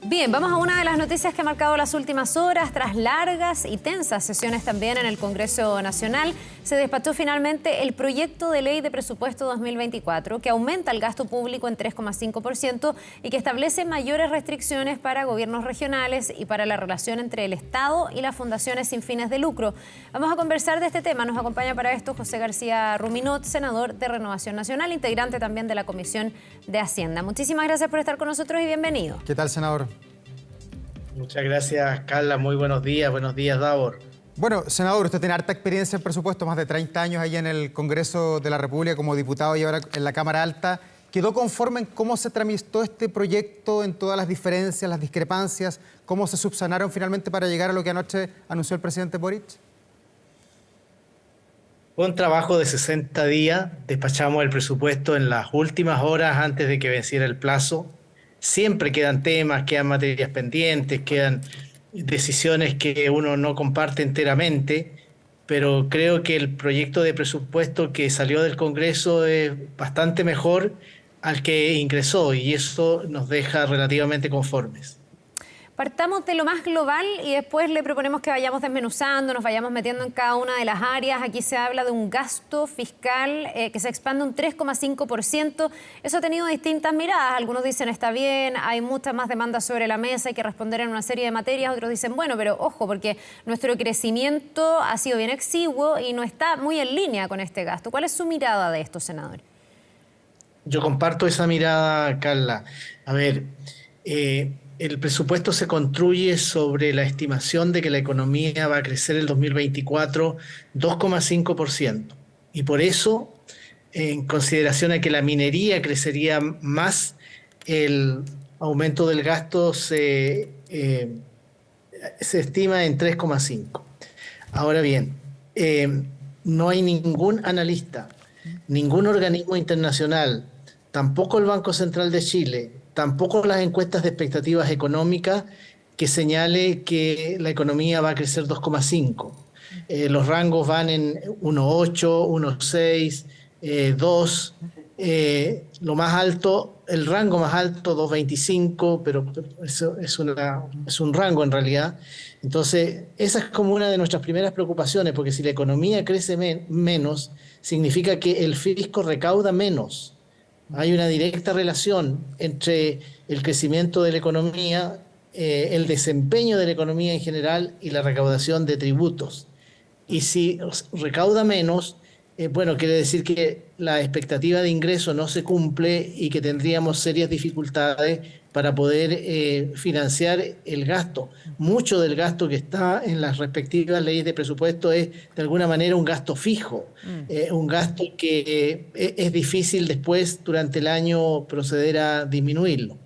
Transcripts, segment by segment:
Bien, vamos a una de las noticias que ha marcado las últimas horas. Tras largas y tensas sesiones también en el Congreso Nacional, se despachó finalmente el proyecto de ley de presupuesto 2024 que aumenta el gasto público en 3,5% y que establece mayores restricciones para gobiernos regionales y para la relación entre el Estado y las fundaciones sin fines de lucro. Vamos a conversar de este tema. Nos acompaña para esto José García Ruminot, senador de Renovación Nacional, integrante también de la Comisión de Hacienda. Muchísimas gracias por estar con nosotros y bienvenido. ¿Qué tal, senador? Muchas gracias, Carla. Muy buenos días, Davor. Bueno, senador, usted tiene harta experiencia en presupuesto, más de 30 años ahí en el Congreso de la República como diputado y ahora en la Cámara Alta. ¿Quedó conforme en cómo se tramitó este proyecto, en todas las diferencias, las discrepancias? ¿Cómo se subsanaron finalmente para llegar a lo que anoche anunció el presidente Boric? Fue un trabajo de 60 días. Despachamos el presupuesto en las últimas horas antes de que venciera el plazo. Siempre quedan temas, quedan materias pendientes, quedan decisiones que uno no comparte enteramente, pero creo que el proyecto de presupuesto que salió del Congreso es bastante mejor al que ingresó y eso nos deja relativamente conformes. Partamos de lo más global y después le proponemos que vayamos desmenuzando, nos vayamos metiendo en cada una de las áreas. Aquí se habla de un gasto fiscal que se expande un 3,5%. Eso ha tenido distintas miradas. Algunos dicen está bien, hay muchas más demandas sobre la mesa, hay que responder en una serie de materias. Otros dicen, bueno, pero ojo, porque nuestro crecimiento ha sido bien exiguo y no está muy en línea con este gasto. ¿Cuál es su mirada de esto, senador? Yo comparto esa mirada, Carla. A ver, el presupuesto se construye sobre la estimación de que la economía va a crecer el 2024 2,5%. Y por eso, en consideración a que la minería crecería más, el aumento del gasto se estima en 3,5%. Ahora bien, no hay ningún analista, ningún organismo internacional, tampoco el Banco Central de Chile, tampoco las encuestas de expectativas económicas que señale que la economía va a crecer 2,5. Los rangos van en 1,8, 1,6, 2. Lo más alto, el rango más alto, 2,25, pero eso es un rango en realidad. Entonces, esa es como una de nuestras primeras preocupaciones, porque si la economía crece menos, significa que el fisco recauda menos. Hay una directa relación entre el crecimiento de la economía, el desempeño de la economía en general y la recaudación de tributos. Y si recauda menos, bueno, quiere decir que la expectativa de ingreso no se cumple y que tendríamos serias dificultades para poder financiar el gasto. Mucho del gasto que está en las respectivas leyes de presupuesto es de alguna manera un gasto fijo, un gasto que es difícil después durante el año proceder a disminuirlo.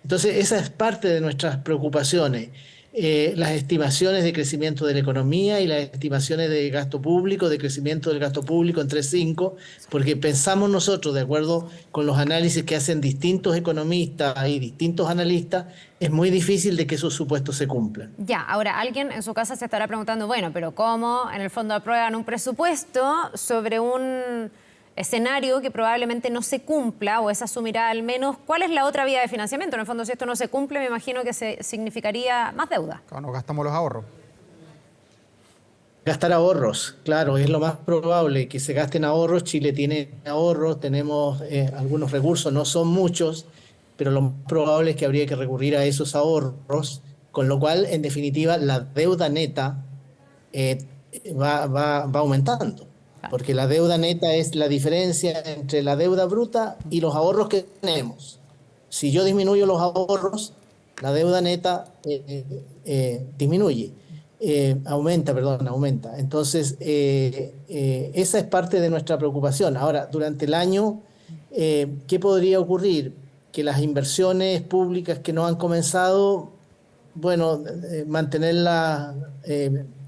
Entonces esa es parte de nuestras preocupaciones. Las estimaciones de crecimiento de la economía y las estimaciones de gasto público, de crecimiento del gasto público en 3,5, porque pensamos nosotros, de acuerdo con los análisis que hacen distintos economistas y distintos analistas, es muy difícil de que esos supuestos se cumplan. Ya, ahora alguien en su casa se estará preguntando, bueno, pero ¿cómo en el fondo aprueban un presupuesto sobre un escenario que probablemente no se cumpla, o esa su mirada al menos? ¿Cuál es la otra vía de financiamiento? En el fondo, si esto no se cumple, me imagino que significaría más deuda. Cuando gastamos los ahorros. Gastar ahorros, claro, es lo más probable que se gasten ahorros. Chile tiene ahorros, tenemos algunos recursos, no son muchos, pero lo más probable es que habría que recurrir a esos ahorros, con lo cual, en definitiva, la deuda neta va aumentando. Porque la deuda neta es la diferencia entre la deuda bruta y los ahorros que tenemos. Si yo disminuyo los ahorros, la deuda neta disminuye, aumenta. Entonces, esa es parte de nuestra preocupación. Ahora, durante el año, ¿qué podría ocurrir? Que las inversiones públicas que no han comenzado, bueno, mantenerlas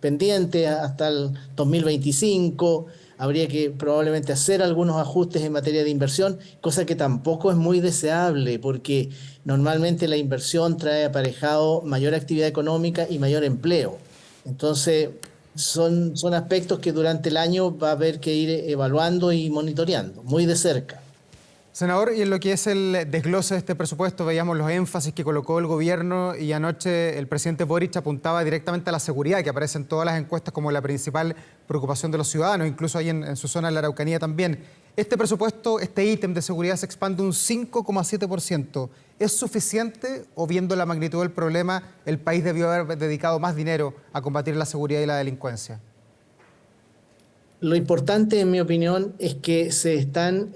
pendiente hasta el 2025, habría que probablemente hacer algunos ajustes en materia de inversión, cosa que tampoco es muy deseable, porque normalmente la inversión trae aparejado mayor actividad económica y mayor empleo. Entonces, son aspectos que durante el año va a haber que ir evaluando y monitoreando muy de cerca. Senador, y en lo que es el desglose de este presupuesto, veíamos los énfasis que colocó el gobierno y anoche el presidente Boric apuntaba directamente a la seguridad, que aparece en todas las encuestas como la principal preocupación de los ciudadanos, incluso ahí en su zona, en la Araucanía también. Este presupuesto, este ítem de seguridad se expande un 5,7%. ¿Es suficiente o, viendo la magnitud del problema, el país debió haber dedicado más dinero a combatir la seguridad y la delincuencia? Lo importante, en mi opinión, es que se están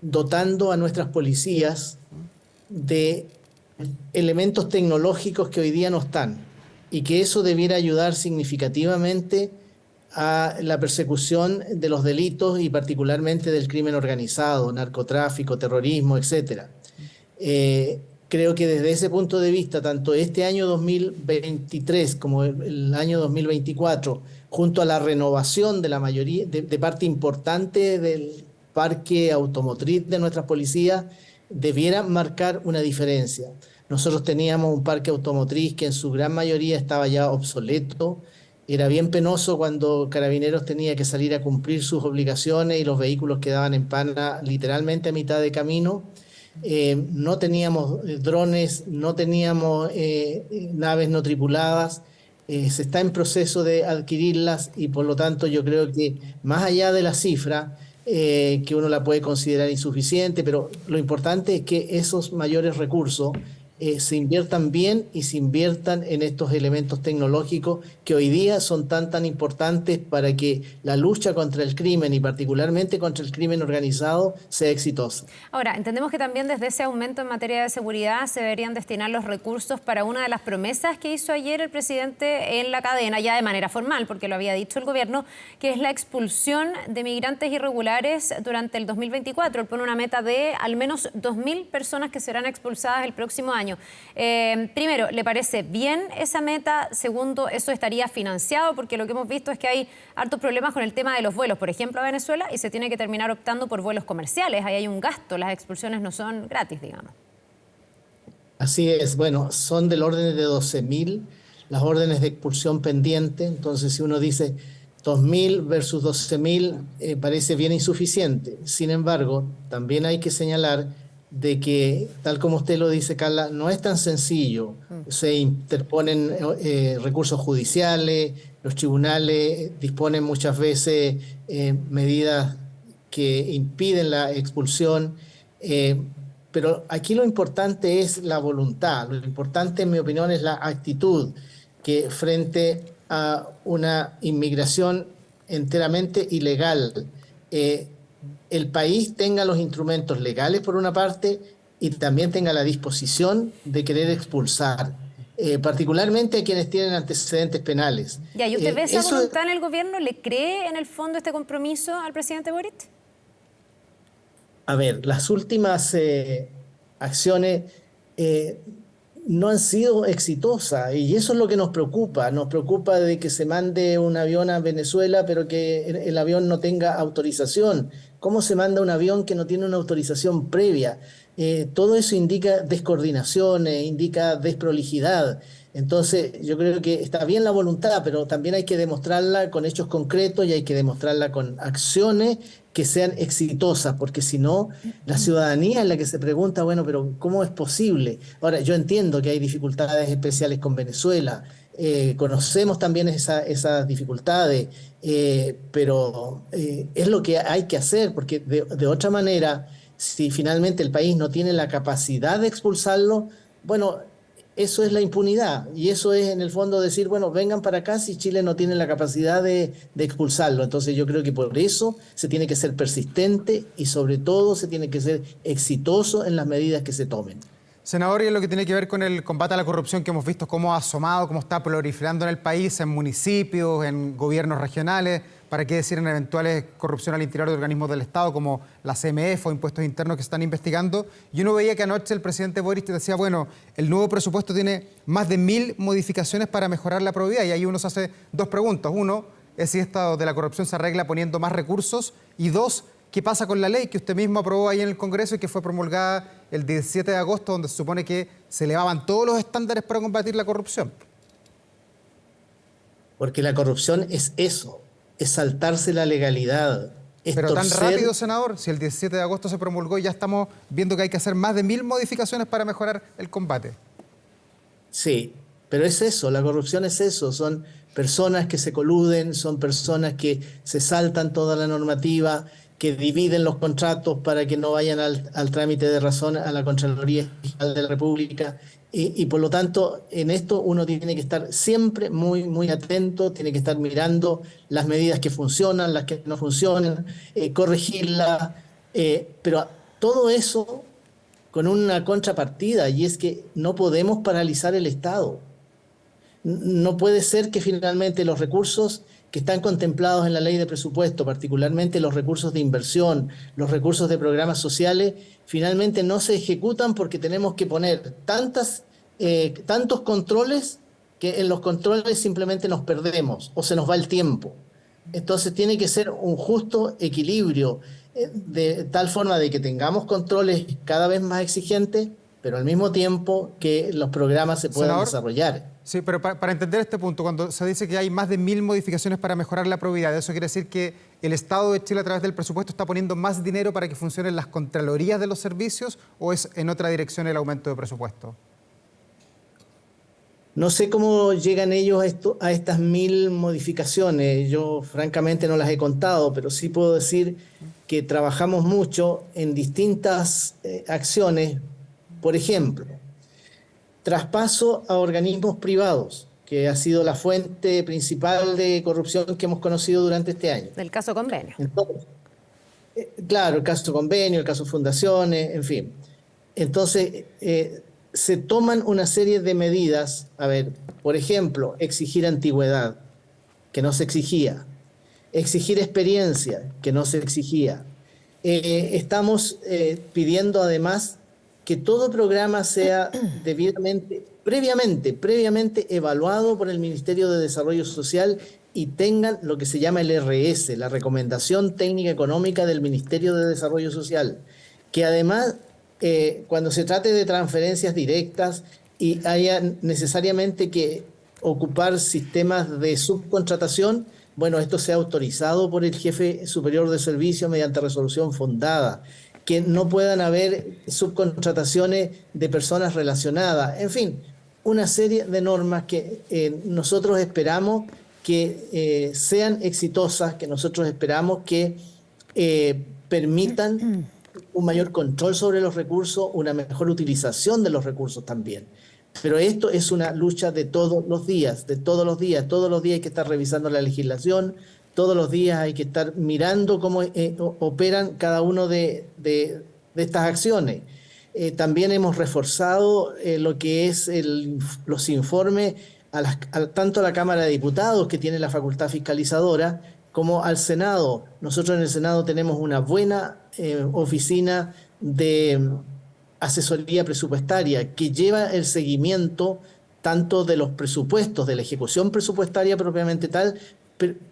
dotando a nuestras policías de elementos tecnológicos que hoy día no están, y que eso debiera ayudar significativamente a la persecución de los delitos y particularmente del crimen organizado, narcotráfico, terrorismo, etcétera. Creo que desde ese punto de vista, tanto este año 2023 como el año 2024, junto a la renovación de la mayoría, de parte importante del parque automotriz de nuestras policías, debiera marcar una diferencia. Nosotros teníamos un parque automotriz que en su gran mayoría estaba ya obsoleto. Era bien penoso cuando Carabineros tenía que salir a cumplir sus obligaciones y los vehículos quedaban en pana literalmente a mitad de camino. No teníamos drones, no teníamos naves no tripuladas. Se está en proceso de adquirirlas y por lo tanto yo creo que más allá de la cifra, que uno la puede considerar insuficiente, pero lo importante es que esos mayores recursos se inviertan bien y se inviertan en estos elementos tecnológicos que hoy día son tan importantes para que la lucha contra el crimen y particularmente contra el crimen organizado sea exitosa. Ahora, entendemos que también desde ese aumento en materia de seguridad se deberían destinar los recursos para una de las promesas que hizo ayer el presidente en la cadena, ya de manera formal, porque lo había dicho el gobierno, que es la expulsión de migrantes irregulares durante el 2024. Él pone una meta de al menos 2.000 personas que serán expulsadas el próximo año. Primero, ¿le parece bien esa meta? Segundo, ¿eso estaría financiado? Porque lo que hemos visto es que hay hartos problemas con el tema de los vuelos, por ejemplo, a Venezuela, y se tiene que terminar optando por vuelos comerciales. Ahí hay un gasto, las expulsiones no son gratis, digamos. Así es, bueno, son del orden de 12.000 las órdenes de expulsión pendiente. Entonces, si uno dice 2.000 versus 12.000, parece bien insuficiente. Sin embargo, también hay que señalar de que, tal como usted lo dice, Carla, no es tan sencillo. Se interponen recursos judiciales, los tribunales disponen muchas veces medidas que impiden la expulsión, pero aquí lo importante es la voluntad. Lo importante, en mi opinión, es la actitud, que frente a una inmigración enteramente ilegal, el país tenga los instrumentos legales por una parte y también tenga la disposición de querer expulsar, particularmente a quienes tienen antecedentes penales. Ya, ¿y usted ve esa voluntad en el gobierno? ¿Le cree en el fondo este compromiso al presidente Boric? A ver, las últimas acciones no han sido exitosas y eso es lo que nos preocupa. Nos preocupa de que se mande un avión a Venezuela pero que el avión no tenga autorización. ¿Cómo se manda un avión que no tiene una autorización previa? Todo eso indica descoordinación, indica desprolijidad. Entonces, yo creo que está bien la voluntad, pero también hay que demostrarla con hechos concretos y hay que demostrarla con acciones que sean exitosas, porque si no, la ciudadanía es la que se pregunta, bueno, pero ¿cómo es posible? Ahora, yo entiendo que hay dificultades especiales con Venezuela, conocemos también esas dificultades, pero es lo que hay que hacer, porque de otra manera, si finalmente el país no tiene la capacidad de expulsarlo, bueno, eso es la impunidad y eso es en el fondo decir, bueno, vengan para acá si Chile no tiene la capacidad de expulsarlo. Entonces yo creo que por eso se tiene que ser persistente y sobre todo se tiene que ser exitoso en las medidas que se tomen. Senador, y en lo que tiene que ver con el combate a la corrupción que hemos visto cómo ha asomado, cómo está proliferando en el país, en municipios, en gobiernos regionales, para qué decir en eventuales corrupción al interior de organismos del Estado como la CMF o impuestos internos que se están investigando. Y uno veía que anoche el presidente Boric decía, bueno, el nuevo presupuesto tiene más de 1.000 modificaciones para mejorar la probidad. Y ahí uno se hace dos preguntas. Uno es si esto de la corrupción se arregla poniendo más recursos. Y dos, ¿qué pasa con la ley que usted mismo aprobó ahí en el Congreso y que fue promulgada el 17 de agosto, donde se supone que se elevaban todos los estándares para combatir la corrupción? Porque la corrupción es eso, es saltarse la legalidad. Pero tan rápido, senador, si el 17 de agosto se promulgó y ya estamos viendo que hay que hacer más de 1000 modificaciones para mejorar el combate. Sí, pero es eso, la corrupción es eso, son personas que se coluden, son personas que se saltan toda la normativa, que dividen los contratos para que no vayan al trámite de razón a la Contraloría General de la República. Y por lo tanto, en esto uno tiene que estar siempre muy, muy atento, tiene que estar mirando las medidas que funcionan, las que no funcionan, corregirlas, pero todo eso con una contrapartida, y es que no podemos paralizar el Estado. No puede ser que finalmente los recursos que están contemplados en la ley de presupuesto, particularmente los recursos de inversión, los recursos de programas sociales, finalmente no se ejecutan porque tenemos que poner tantos controles que en los controles simplemente nos perdemos o se nos va el tiempo. Entonces tiene que ser un justo equilibrio, de tal forma de que tengamos controles cada vez más exigentes, pero al mismo tiempo que los programas se puedan desarrollar. Sí, pero para entender este punto, cuando se dice que hay más de 1000 modificaciones para mejorar la probidad, ¿eso quiere decir que el Estado de Chile a través del presupuesto está poniendo más dinero para que funcionen las contralorías de los servicios o es en otra dirección el aumento de presupuesto? No sé cómo llegan ellos a estas 1000 modificaciones. Yo francamente no las he contado, pero sí puedo decir que trabajamos mucho en distintas acciones. Por ejemplo, traspaso a organismos privados, que ha sido la fuente principal de corrupción que hemos conocido durante este año. Del caso convenio. Entonces, claro, el caso convenio, el caso fundaciones, en fin. Entonces, se toman una serie de medidas, a ver, por ejemplo, exigir antigüedad, que no se exigía, exigir experiencia, que no se exigía. Estamos pidiendo además que todo programa sea previamente evaluado por el Ministerio de Desarrollo Social y tengan lo que se llama el RS, la Recomendación Técnica Económica del Ministerio de Desarrollo Social, que además, cuando se trate de transferencias directas y haya necesariamente que ocupar sistemas de subcontratación, bueno, esto sea autorizado por el jefe superior de servicio mediante resolución fundada, que no puedan haber subcontrataciones de personas relacionadas, en fin, una serie de normas que nosotros esperamos que sean exitosas, que nosotros esperamos que permitan un mayor control sobre los recursos, una mejor utilización de los recursos también. Pero esto es una lucha de todos los días, todos los días hay que estar revisando la legislación, todos los días hay que estar mirando cómo operan cada uno de estas acciones. También hemos reforzado lo que es los informes tanto a la Cámara de Diputados, que tiene la facultad fiscalizadora, como al Senado. Nosotros en el Senado tenemos una buena oficina de asesoría presupuestaria que lleva el seguimiento tanto de los presupuestos, de la ejecución presupuestaria propiamente tal,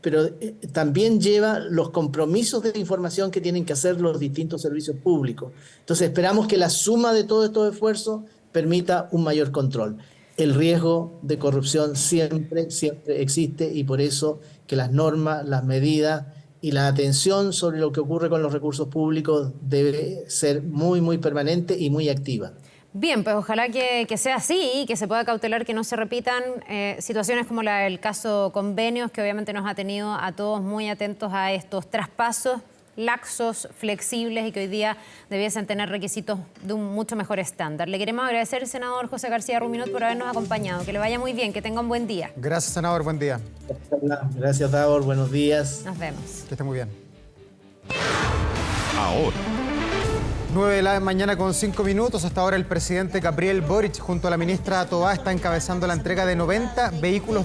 pero también lleva los compromisos de información que tienen que hacer los distintos servicios públicos. Entonces esperamos que la suma de todos estos esfuerzos permita un mayor control. El riesgo de corrupción siempre existe y por eso que las normas, las medidas y la atención sobre lo que ocurre con los recursos públicos debe ser muy, muy permanente y muy activa. Bien, pues ojalá que sea así y que se pueda cautelar que no se repitan situaciones como la del caso convenios, que obviamente nos ha tenido a todos muy atentos a estos traspasos laxos, flexibles y que hoy día debiesen tener requisitos de un mucho mejor estándar. Le queremos agradecer, senador José García Ruminot, por habernos acompañado. Que le vaya muy bien, que tenga un buen día. Gracias, senador. Buen día. Gracias, Davor. Buenos días. Nos vemos. Que esté muy bien. Ahora. 9 de la mañana con 5 minutos. Hasta ahora el presidente Gabriel Boric junto a la ministra Tobá está encabezando la entrega de 90 vehículos